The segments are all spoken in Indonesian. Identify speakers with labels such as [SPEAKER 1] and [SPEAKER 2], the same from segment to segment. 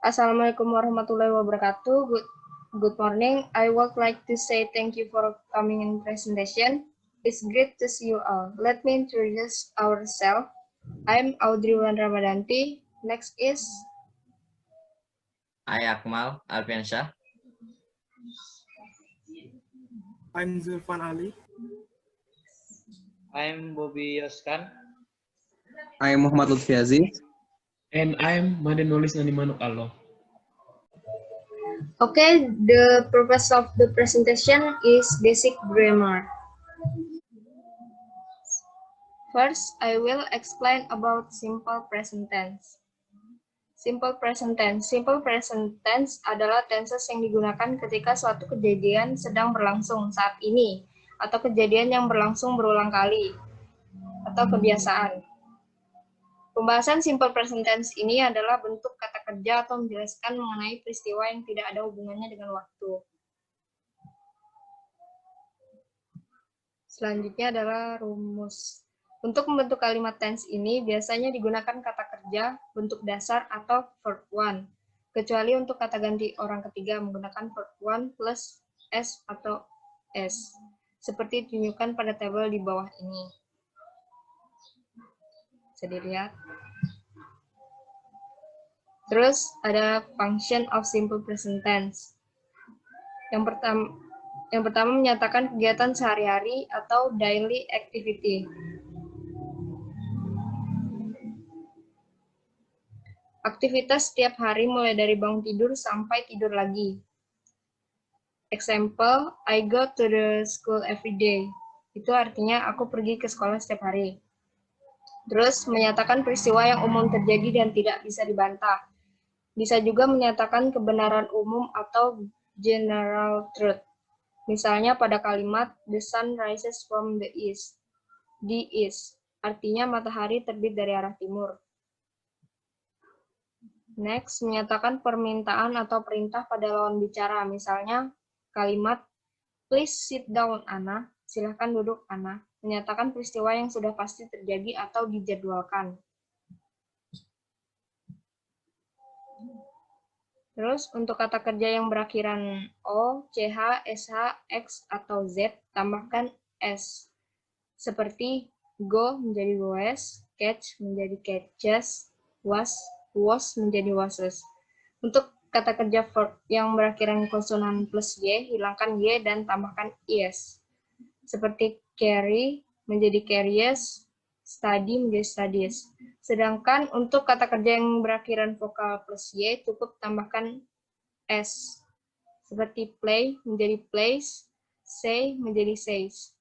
[SPEAKER 1] Assalamualaikum warahmatullahi wabarakatuh. Good morning. I would like to say thank you for coming in presentation. It's great to see you all. Let me introduce ourselves. I'm Audrey Wulan Ramadanti. Next is
[SPEAKER 2] Akmal Alfiansyah.
[SPEAKER 3] I'm Zulfan Ali.
[SPEAKER 4] I'm Bobby Yoskan.
[SPEAKER 5] I'm Muhammad Lutfi Aziz.
[SPEAKER 6] And I'm Madenulis Nanimanuk Allah.
[SPEAKER 1] okay. The purpose of the presentation is basic grammar. First, I will explain about simple present tense. Simple present tense. Simple present tense adalah tenses yang digunakan ketika suatu kejadian sedang berlangsung saat ini, atau kejadian yang berlangsung berulang kali, atau kebiasaan. Pembahasan simple present tense ini adalah bentuk kata kerja atau menjelaskan mengenai peristiwa yang tidak ada hubungannya dengan waktu. Selanjutnya adalah rumus. Untuk membentuk kalimat tense ini, biasanya digunakan kata kerja, bentuk dasar, atau verb one. Kecuali untuk kata ganti orang ketiga menggunakan verb one plus s atau s. Seperti ditunjukkan pada tabel di bawah ini. Bisa dilihat. Terus ada function of simple present tense. Yang pertama menyatakan kegiatan sehari-hari atau daily activity. Aktivitas setiap hari mulai dari bangun tidur sampai tidur lagi. Example, I go to the school every day. Itu artinya aku pergi ke sekolah setiap hari. Terus menyatakan peristiwa yang umum terjadi dan tidak bisa dibantah. Bisa juga menyatakan kebenaran umum atau general truth. Misalnya pada kalimat the sun rises from the east. The east artinya matahari terbit dari arah timur. Next, menyatakan permintaan atau perintah pada lawan bicara. Misalnya, kalimat, please sit down, Anna. Silahkan duduk, Anna. Menyatakan peristiwa yang sudah pasti terjadi atau dijadwalkan. Terus, untuk kata kerja yang berakhiran O, CH, SH, X, atau Z, tambahkan S. Seperti, go menjadi goes, catch menjadi catches, was menjadi washes. Untuk kata kerja verb yang berakhiran konsonan plus y, hilangkan y dan tambahkan es. Seperti carry menjadi carries, study menjadi studies. Sedangkan untuk kata kerja yang berakhiran vokal plus y, cukup tambahkan s. Seperti play menjadi plays, say menjadi says.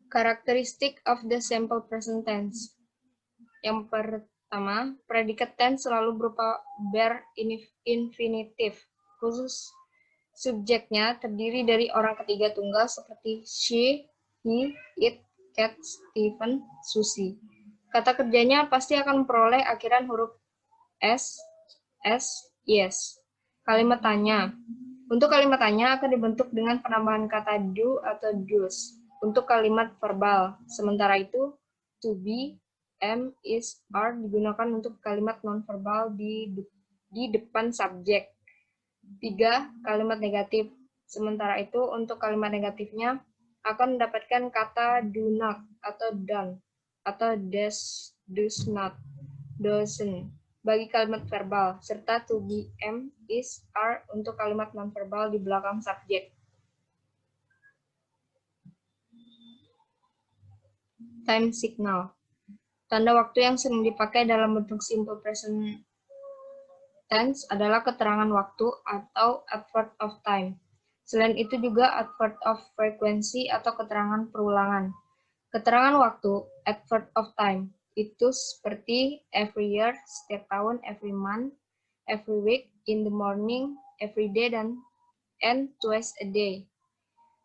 [SPEAKER 1] Characteristic of the simple present tense. Yang pertama, predikat tense selalu berupa bare infinitive. Khusus subjeknya terdiri dari orang ketiga tunggal seperti she, he, it, cat, Stephen, Susie. Kata kerjanya pasti akan memperoleh akhiran huruf s, yes. Kalimat tanya. Untuk kalimat tanya akan dibentuk dengan penambahan kata do atau does. Untuk kalimat verbal. Sementara itu, to be, am, is, are digunakan untuk kalimat nonverbal di depan subjek. 3. Kalimat negatif. Sementara itu, untuk kalimat negatifnya akan mendapatkan kata do not atau don't atau does not, doesn't bagi kalimat verbal, serta to be, am, is, are untuk kalimat nonverbal di belakang subjek. Time signal. Tanda waktu yang sering dipakai dalam bentuk simple present tense adalah keterangan waktu atau adverb of time. Selain itu juga adverb of frequency atau keterangan perulangan. Keterangan waktu, adverb of time, itu seperti every year, setiap tahun, every month, every week, in the morning, every day, and twice a day.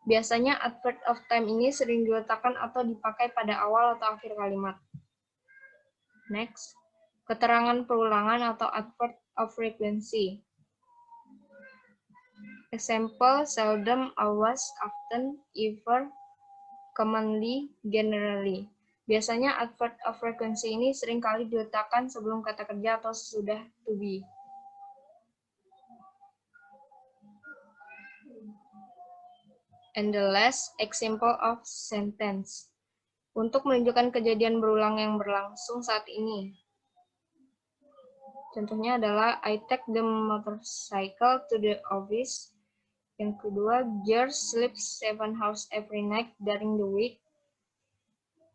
[SPEAKER 1] Biasanya adverb of time ini sering diletakkan atau dipakai pada awal atau akhir kalimat. Next, keterangan perulangan atau adverb of frequency. Example, seldom, always, often, ever, commonly, generally. Biasanya adverb of frequency ini seringkali diletakkan sebelum kata kerja atau sesudah to be. And the last example of sentence. Untuk menunjukkan kejadian berulang yang berlangsung saat ini. Contohnya adalah I take the motorcycle to the office. Yang kedua, George sleeps 7 hours every night during the week.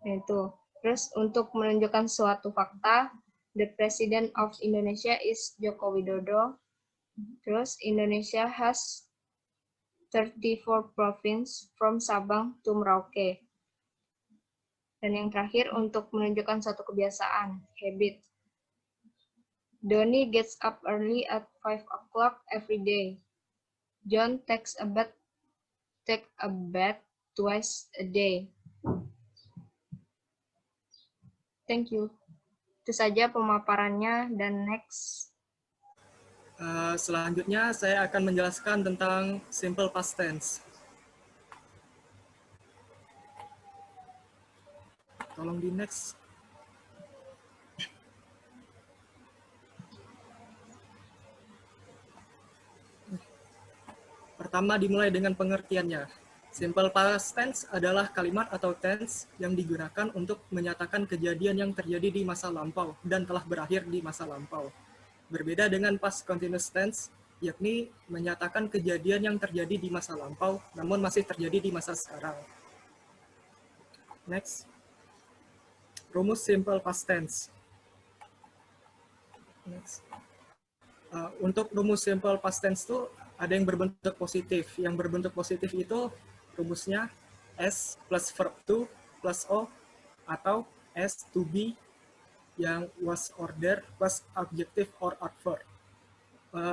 [SPEAKER 1] Nah, itu. Terus untuk menunjukkan suatu fakta, the President of Indonesia is Joko Widodo. Terus Indonesia has 34 province from Sabang to Merauke. Dan yang terakhir untuk menunjukkan suatu kebiasaan, habit. Donnie gets up early at 5 o'clock every day. John takes a bath twice a day. Thank you. Itu saja pemaparannya, dan next.
[SPEAKER 3] Selanjutnya saya akan menjelaskan tentang simple past tense. Tolong di next. Pertama dimulai dengan pengertiannya. Simple past tense adalah kalimat atau tense yang digunakan untuk menyatakan kejadian yang terjadi di masa lampau dan telah berakhir di masa lampau. Berbeda dengan past continuous tense, yakni menyatakan kejadian yang terjadi di masa lampau namun masih terjadi di masa sekarang. Next. Rumus simple past tense. Next. Untuk rumus simple past tense itu ada yang berbentuk positif. Yang berbentuk positif itu rumusnya S plus verb to plus O atau S to be yang was order plus adjective or adverb.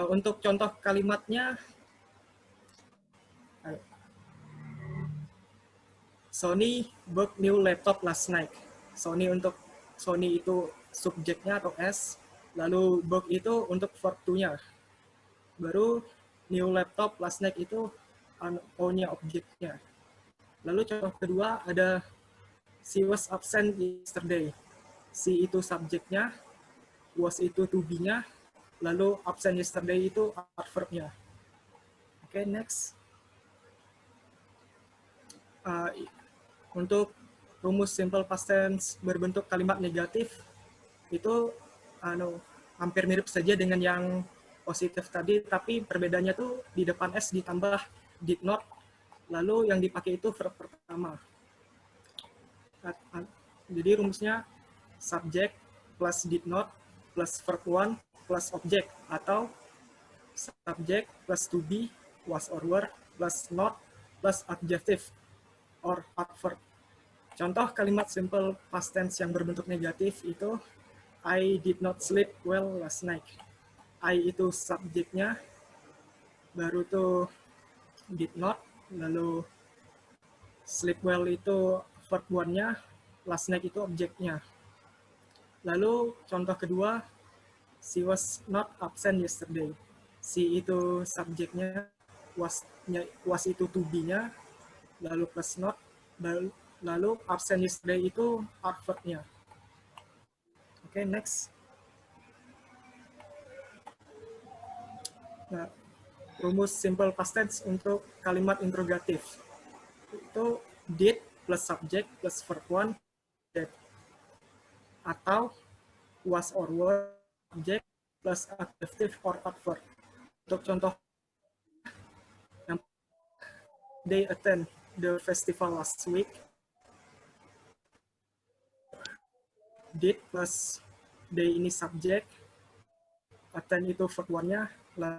[SPEAKER 3] Untuk contoh kalimatnya, Sony bought new laptop last night. Sony itu subjeknya atau S, lalu bought itu untuk verb to-nya. Baru new laptop last night itu O-nya objeknya. Lalu contoh kedua ada she was absent yesterday. She itu subjeknya, was itu to be-nya, lalu absent yesterday itu adverb-nya. Oke, next. Untuk rumus simple past tense berbentuk kalimat negatif itu hampir mirip saja dengan yang positif tadi, tapi perbedaannya tuh di depan S ditambah did not, lalu yang dipakai itu verb pertama. Jadi rumusnya subject plus did not plus verb one plus object, atau subject plus to be was or were plus not plus adjective or adverb. Contoh kalimat simple past tense yang berbentuk negatif itu I did not sleep well last night. I itu subjeknya, baru tuh did not, lalu sleep well itu verb one-nya, last night itu objeknya. Lalu contoh kedua, she was not absent yesterday. She itu subjeknya, was itu to be-nya, lalu plus not, lalu absent yesterday itu adverb-nya. Oke, next. Nah, rumus simple past tense untuk kalimat interrogatif itu did plus subject plus verb one did, atau was or were subject plus adjective or adverb. Untuk contoh, they attend the festival last week. Did plus they ini subject, attend itu verb one-nya,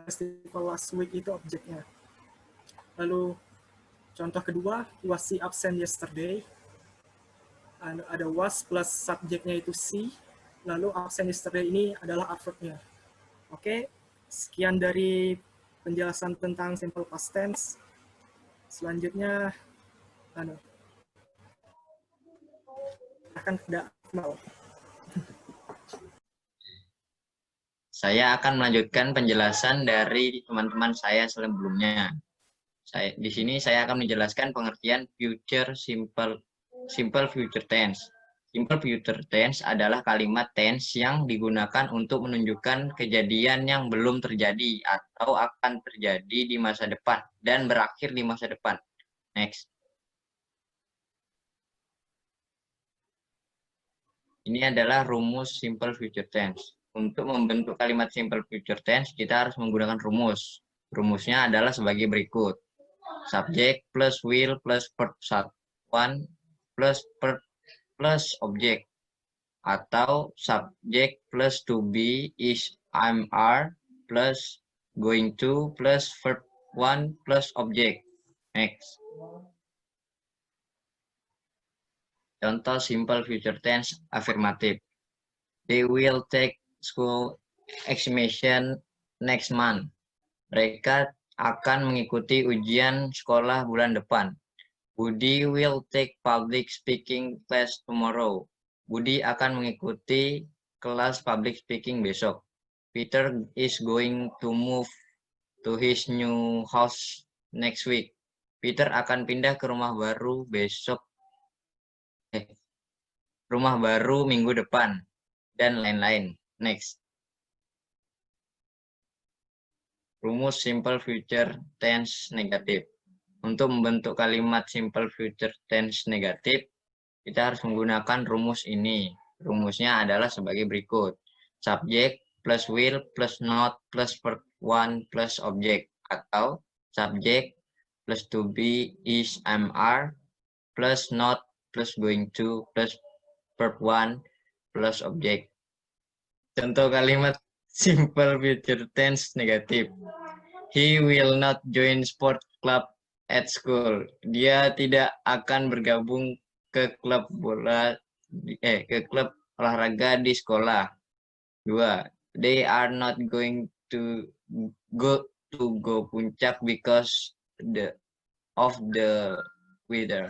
[SPEAKER 3] festival last week itu objeknya. Lalu contoh kedua, was she absent yesterday? Ada was plus subjeknya itu she, lalu absent yesterday ini adalah adverb-nya. Oke, sekian dari penjelasan tentang simple past tense. Selanjutnya, akan kepada Akmal.
[SPEAKER 2] Saya akan melanjutkan penjelasan dari teman-teman saya sebelumnya. Di sini saya akan menjelaskan pengertian simple future tense. Simple future tense adalah kalimat tense yang digunakan untuk menunjukkan kejadian yang belum terjadi atau akan terjadi di masa depan dan berakhir di masa depan. Next. Ini adalah rumus simple future tense. Untuk membentuk kalimat simple future tense, kita harus menggunakan rumus. Rumusnya adalah sebagai berikut. Subject plus will plus verb 1 plus verb plus object. Atau subject plus to be is, am, are plus going to plus verb 1 plus object. Next. Contoh simple future tense afirmatif. They will take school examination next month. Mereka akan mengikuti ujian sekolah bulan depan. Budi will take public speaking class tomorrow. Budi akan mengikuti kelas public speaking besok. Peter is going to move to his new house next week. Peter akan pindah ke rumah baru rumah baru minggu depan, dan lain-lain. Next. Rumus simple future tense negatif. Untuk membentuk kalimat simple future tense negatif, kita harus menggunakan rumus ini. Rumusnya adalah sebagai berikut. Subject plus will plus not plus verb 1 plus object. Atau subject plus to be is, am, are plus not plus going to plus verb 1 plus object. Contoh kalimat simple future tense negatif. He will not join sport club at school. Dia tidak akan bergabung ke klub olahraga di sekolah. 2. They are not going to go puncak because of the weather.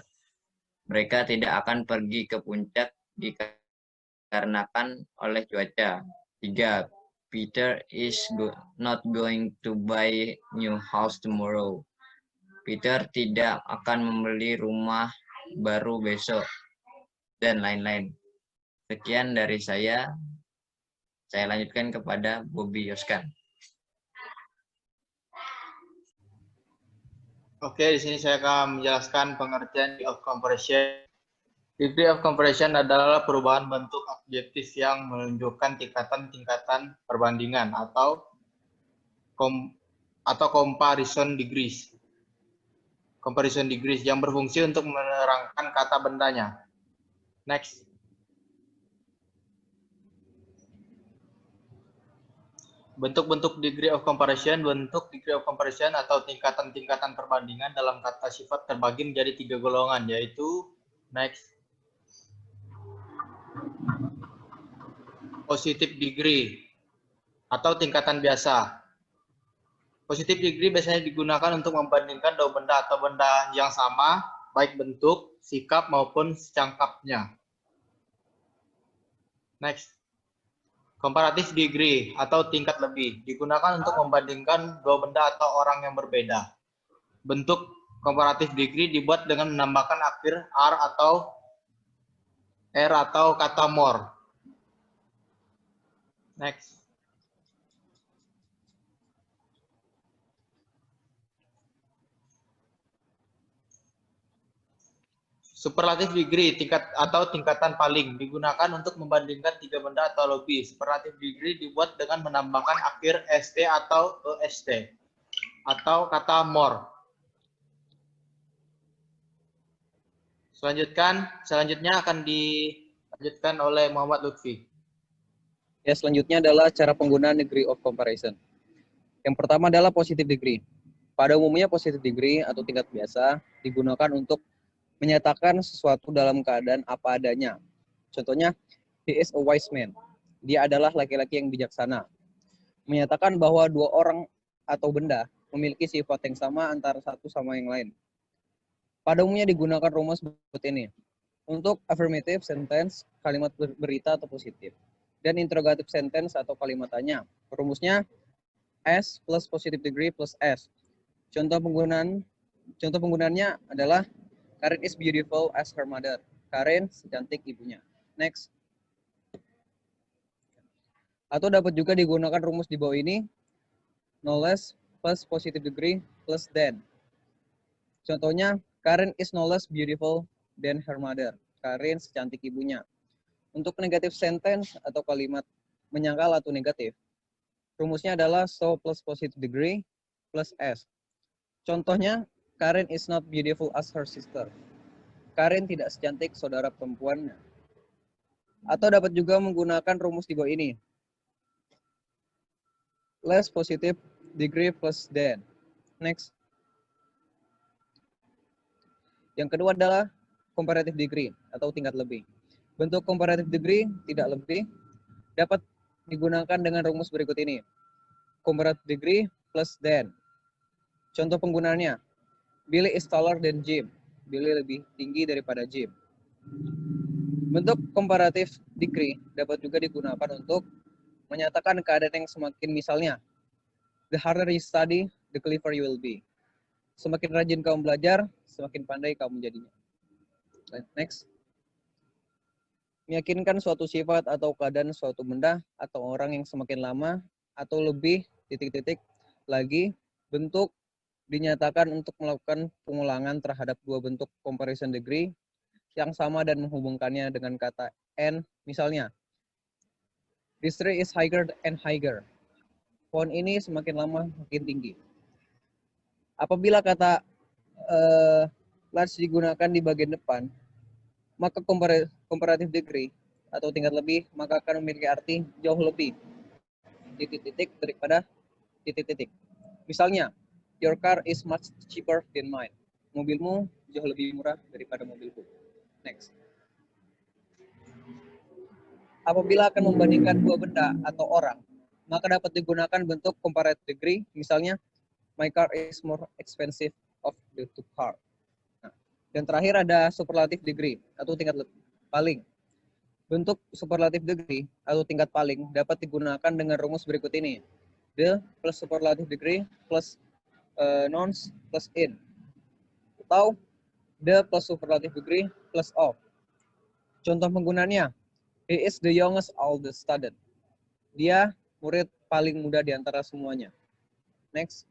[SPEAKER 2] Mereka tidak akan pergi ke puncak dikarenakan oleh cuaca. 3. Peter is not going to buy new house tomorrow. Peter tidak akan membeli rumah baru besok, dan lain-lain. Sekian dari saya. Saya lanjutkan kepada Bobby Yoskan.
[SPEAKER 4] Oke, di sini saya akan menjelaskan pengertian degree of comparison. Degree of comparison adalah perubahan bentuk adjektif yang menunjukkan tingkatan-tingkatan perbandingan atau comparison degrees. Comparison degrees yang berfungsi untuk menerangkan kata bendanya. Next. Bentuk-bentuk degree of comparison. Bentuk degree of comparison atau tingkatan-tingkatan perbandingan dalam kata sifat terbagi menjadi 3 golongan, yaitu next. Positive degree atau tingkatan biasa. Positive degree biasanya digunakan untuk membandingkan dua benda atau benda yang sama, baik bentuk, sikap, maupun secangkapnya. Next. Comparative degree atau tingkat lebih digunakan untuk membandingkan dua benda atau orang yang berbeda. Bentuk comparative degree dibuat dengan menambahkan akhir r atau kata more. Next. Superlative degree tingkatan paling digunakan untuk membandingkan 3 benda atau lebih. Superlative degree dibuat dengan menambahkan akhir st atau est atau kata more. Selanjutnya akan dilanjutkan oleh Muhammad Lutfi.
[SPEAKER 5] Ya, selanjutnya adalah cara penggunaan degree of comparison. Yang pertama adalah positive degree. Pada umumnya positive degree atau tingkat biasa digunakan untuk menyatakan sesuatu dalam keadaan apa adanya. Contohnya, he is a wise man. Dia adalah laki-laki yang bijaksana. Menyatakan bahwa dua orang atau benda memiliki sifat yang sama antara satu sama yang lain. Pada umumnya digunakan rumus seperti ini. Untuk affirmative sentence, kalimat berita atau positif. dan interrogative sentence atau kalimat tanya. Rumusnya S plus positive degree plus S. Contoh penggunaannya adalah Karen is beautiful as her mother. Karen secantik ibunya. Next. Atau dapat juga digunakan rumus di bawah ini, no less plus positive degree plus than. Contohnya, Karen is no less beautiful than her mother. Karen secantik ibunya. Untuk negative sentence atau kalimat menyangkal atau negatif, rumusnya adalah so plus positive degree plus S. Contohnya, Karen is not beautiful as her sister. Karen tidak secantik saudara perempuannya. Atau dapat juga menggunakan rumus di bawah ini, less positive degree plus than. Next. Yang kedua adalah comparative degree atau tingkat lebih. Bentuk comparative degree tidak lebih dapat digunakan dengan rumus berikut ini. Comparative degree plus than. Contoh penggunaannya, Billy is taller than Jim. Billy lebih tinggi daripada Jim. Bentuk comparative degree dapat juga digunakan untuk menyatakan keadaan yang semakin, misalnya, the harder you study, the clever you will be. Semakin rajin kamu belajar, semakin pandai kamu menjadinya. Next. Meyakinkan suatu sifat atau keadaan suatu benda atau orang yang semakin lama atau lebih titik-titik lagi bentuk dinyatakan untuk melakukan pengulangan terhadap dua bentuk comparison degree yang sama dan menghubungkannya dengan kata and. Misalnya, this tree is higher and higher. Pohon ini semakin lama makin tinggi. Apabila kata large digunakan di bagian depan, maka comparative degree atau tingkat lebih maka akan memiliki arti jauh lebih titik-titik daripada titik-titik. Misalnya, your car is much cheaper than mine. Mobilmu jauh lebih murah daripada mobilku. Next. Apabila akan membandingkan dua benda atau orang, maka dapat digunakan bentuk comparative degree. Misalnya, my car is more expensive of the two car. Nah, dan terakhir ada superlative degree atau tingkat paling. Bentuk superlative degree atau tingkat paling dapat digunakan dengan rumus berikut ini. The plus superlative degree plus nouns plus in. Atau the plus superlative degree plus of. Contoh penggunaannya, he is the youngest oldest student. Dia murid paling muda di antara semuanya. Next.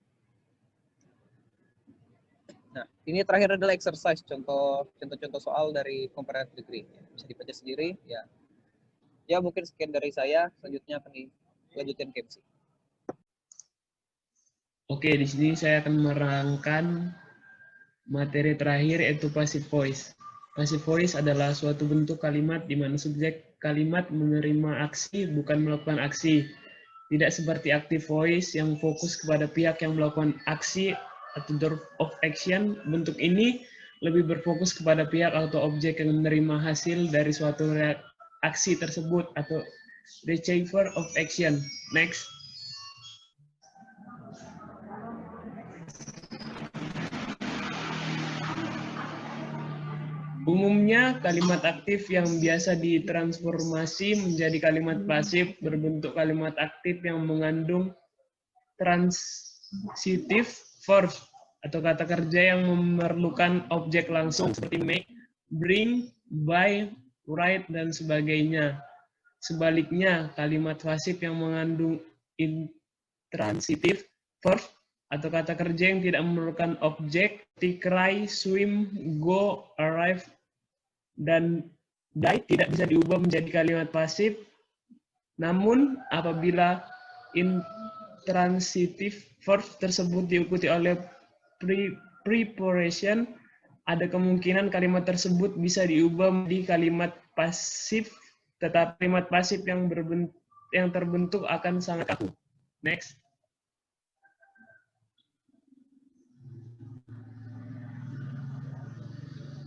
[SPEAKER 5] Nah, ini terakhir adalah exercise, contoh-contoh soal dari comparative degree. Bisa dibaca sendiri, ya. Ya, mungkin sekian dari saya. Selanjutnya akan dilanjutkan ke MC.
[SPEAKER 6] Oke, di sini saya akan menerangkan materi terakhir, yaitu passive voice. Passive voice adalah suatu bentuk kalimat di mana subjek kalimat menerima aksi, bukan melakukan aksi. Tidak seperti active voice yang fokus kepada pihak yang melakukan aksi atau verb of action. Bentuk ini lebih berfokus kepada pihak atau objek yang menerima hasil dari suatu aksi tersebut atau receiver of action. Next. Umumnya, kalimat aktif yang biasa ditransformasi menjadi kalimat pasif berbentuk kalimat aktif yang mengandung transitive verb atau kata kerja yang memerlukan objek langsung seperti make, bring, buy, write, dan sebagainya. Sebaliknya, kalimat pasif yang mengandung intransitive verb atau kata kerja yang tidak memerlukan objek seperti cry, swim, go, arrive, dan die tidak bisa diubah menjadi kalimat pasif. Namun apabila intransitive verb tersebut diikuti oleh preposition, ada kemungkinan kalimat tersebut bisa diubah menjadi kalimat pasif, tetapi kalimat pasif yang terbentuk akan sangat kaku. Next.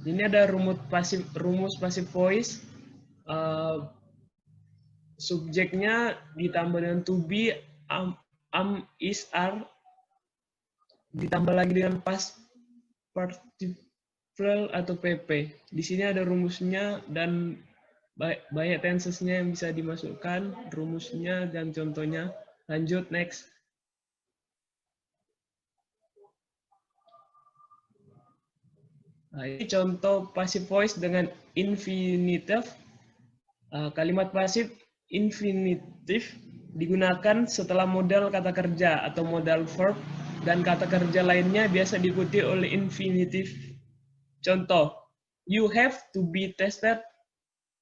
[SPEAKER 6] Ini ada rumus passive voice. Subjeknya ditambah dengan to be, am, is, are, ditambah lagi dengan past participle atau PP. Di sini ada rumusnya dan banyak tensesnya yang bisa dimasukkan, rumusnya dan contohnya. Lanjut, next. Nah, ini contoh passive voice dengan infinitive. Kalimat pasif infinitif digunakan setelah modal kata kerja atau modal verb dan kata kerja lainnya biasa diikuti oleh infinitif. Contoh, you have to be tested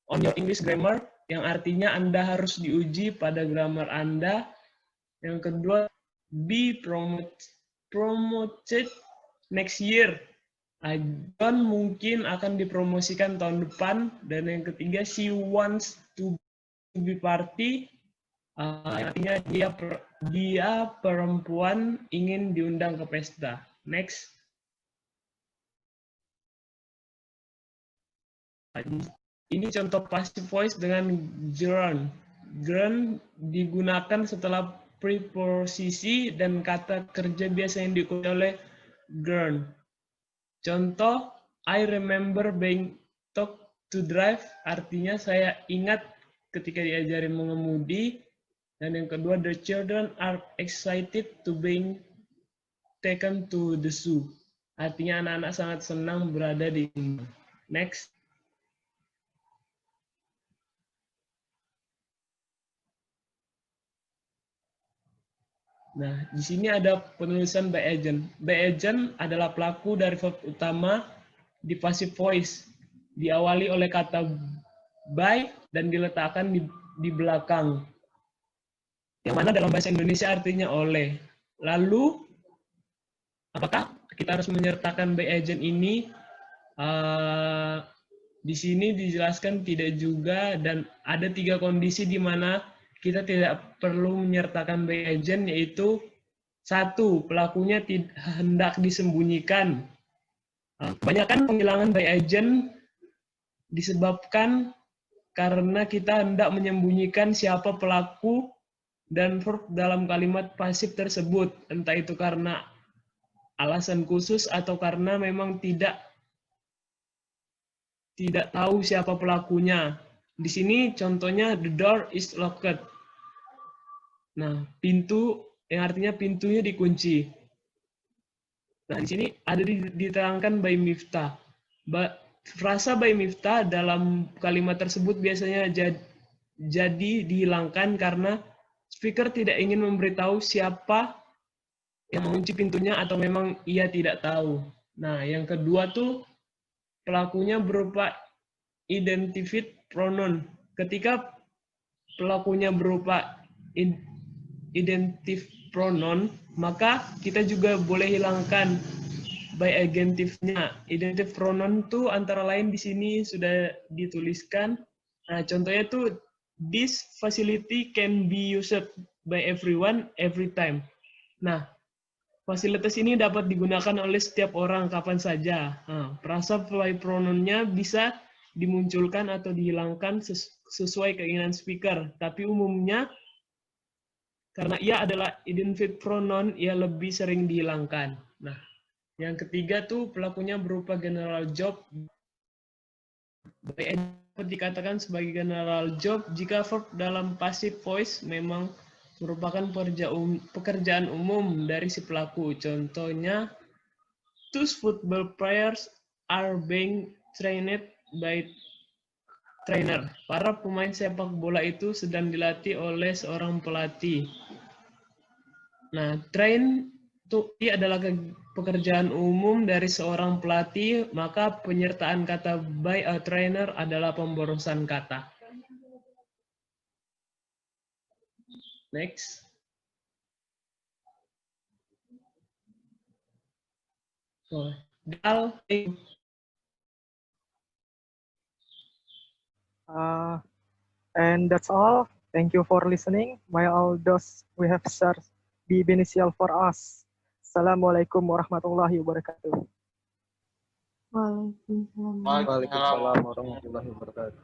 [SPEAKER 6] on your English grammar, yang artinya Anda harus diuji pada grammar Anda. Yang kedua, be promoted next year. John mungkin akan dipromosikan tahun depan. Dan yang ketiga, she wants to be party. Artinya dia perempuan ingin diundang ke pesta. Next. Ini contoh passive voice dengan ground. Ground digunakan setelah preposisi dan kata kerja biasa yang diikuti oleh ground. Contoh, I remember being taught to drive, artinya saya ingat ketika diajarin mengemudi. Dan yang kedua, the children are excited to being taken to the zoo. Artinya anak-anak sangat senang berada di sini. Next. Nah, di sini ada penulisan by agent. By agent adalah pelaku dari verb utama di passive voice. Diawali oleh kata by dan diletakkan di belakang. Yang mana dalam bahasa Indonesia artinya oleh. Lalu, apakah kita harus menyertakan by agent ini? Di sini dijelaskan tidak juga, dan ada 3 kondisi di mana kita tidak perlu menyertakan by agent, yaitu 1. Pelakunya hendak disembunyikan. Kebanyakan penghilangan by agent disebabkan karena kita hendak menyembunyikan siapa pelaku dan verb dalam kalimat pasif tersebut. Entah itu karena alasan khusus atau karena memang tidak tahu siapa pelakunya. Di sini contohnya the door is locked. Nah, pintu yang artinya pintunya dikunci. Nah, di sini ada diterangkan by Miftah. Frasa by Miftah dalam kalimat tersebut biasanya jadi dihilangkan karena speaker tidak ingin memberitahu siapa yang mengunci pintunya atau memang ia tidak tahu. Nah, yang kedua tuh pelakunya berupa identified pronoun. Ketika pelakunya berupa identif pronoun, maka kita juga boleh hilangkan by agentifnya. Identif pronoun itu antara lain di sini sudah dituliskan. Nah, contohnya tuh this facility can be used by everyone every time. Nah, fasilitas ini dapat digunakan oleh setiap orang kapan saja. Nah, frasa by pronoun-nya bisa dimunculkan atau dihilangkan sesuai keinginan speaker, tapi umumnya karena ia adalah identified pronoun, ia lebih sering dihilangkan. Nah, yang ketiga tuh pelakunya berupa general job. Dapat dikatakan sebagai general job jika verb dalam passive voice memang merupakan pekerjaan umum dari si pelaku. Contohnya, two football players are being trained by trainer. Para pemain sepak bola itu sedang dilatih oleh seorang pelatih. Nah, train itu adalah pekerjaan umum dari seorang pelatih, maka penyertaan kata by a trainer adalah pemborosan kata. Next.
[SPEAKER 3] And that's all. Thank you for listening. May all those we have shared be beneficial for us. Assalamualaikum warahmatullahi wabarakatuh.
[SPEAKER 1] Waalaikumsalam.
[SPEAKER 5] Waalaikumsalam warahmatullahi wabarakatuh.